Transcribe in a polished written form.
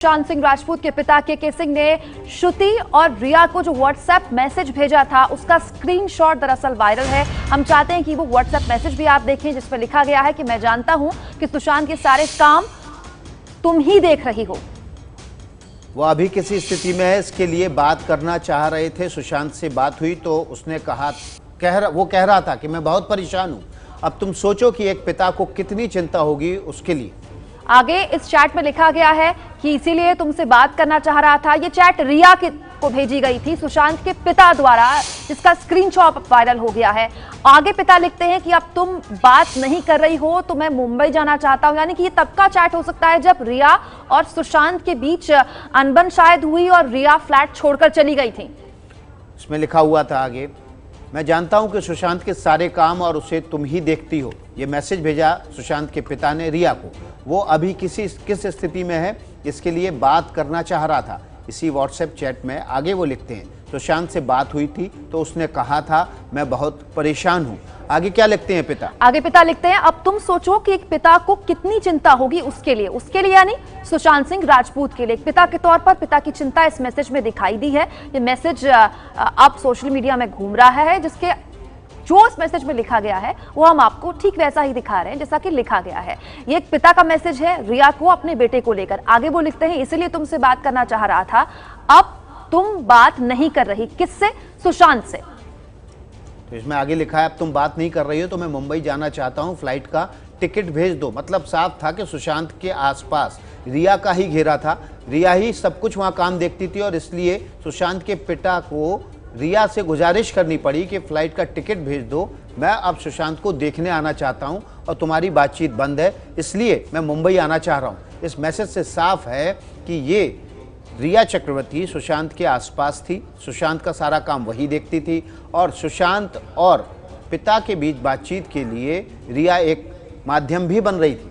सुशांत सिंह राजपूत के पिता के सिंह ने श्रुति और रिया को जो व्हाट्सएप मैसेज भेजा था उसका स्क्रीनशॉट दरअसल वायरल है। हम चाहते हैं कि वो व्हाट्सएप मैसेज भी आप देखें जिसमें लिखा गया है कि मैं जानता हूं कि सुशांत के सारे काम तुम ही देख रही हो। वो अभी किसी स्थिति में है, इसके लिए बात करना चाह रहे थे। सुशांत से बात हुई तो उसने वो कह रहा था कि मैं बहुत परेशान हूं। अब तुम सोचो कि एक पिता को कितनी चिंता होगी उसके लिए। आगे इस चैट में लिखा गया है कि इसीलिए तुमसे बात करना चाह रहा था। ये चैट रिया को भेजी गई थी सुशांत के पिता द्वारा, जिसका स्क्रीनशॉट वायरल हो गया है। आगे पिता लिखते हैं कि अब तुम बात नहीं कर रही हो तो मैं मुंबई जाना चाहता हूं। यानी कि ये तब का चैट हो सकता है जब रिया और सुशांत के बीच अनबन शायद हुई और रिया फ्लैट छोड़कर चली गई थी। इसमें लिखा हुआ था आगे, मैं जानता हूं कि सुशांत के सारे काम और उसे तुम ही देखती हो। ये मैसेज भेजा सुशांत के पिता ने रिया को। वो अभी किस स्थिति में है इसके लिए बात करना चाह रहा था। इसी व्हाट्सएप चैट में आगे वो लिखते हैं, सुशांत से बात हुई थी तो उसने कहा था मैं बहुत परेशान हूं। आगे क्या लिखते हैं पिता? आगे पिता लिखते हैं, अब तुम सोचो कि एक पिता को कितनी चिंता होगी उसके लिए यानी सुशांत सिंह राजपूत के लिए। एक पिता के तौर पर पिता की चिंता इस मैसेज में दिखाई दी है। ये मैसेज अब सोशल मीडिया में घूम रहा है, जिसके जो इस मैसेज में लिखा गया है वो हम आपको ठीक वैसा ही दिखा रहे हैं जैसा कि लिखा गया है। ये एक पिता का मैसेज है रिया को अपने बेटे को लेकर। आगे वो लिखते हैं, इसलिए तुमसे बात करना चाह रहा था, अब तुम बात नहीं कर रही। किससे? सुशांत से। तो इसमें आगे लिखा है, अब तुम बात नहीं कर रही हो तो मैं मुंबई जाना चाहता हूं, फ्लाइट का टिकट भेज दो। मतलब साफ था कि सुशांत के आसपास रिया का ही घेरा था। रिया ही सब कुछ वहां काम देखती थी और इसलिए सुशांत के पिता को रिया से गुजारिश करनी पड़ी कि फ्लाइट का टिकट भेज दो, मैं अब सुशांत को देखने आना चाहता हूं और तुम्हारी बातचीत बंद है इसलिए मैं मुंबई आना चाह रहा हूं। इस मैसेज से साफ है कि ये रिया चक्रवर्ती सुशांत के आसपास थी, सुशांत का सारा काम वही देखती थी और सुशांत और पिता के बीच बातचीत के लिए रिया एक माध्यम भी बन रही थी।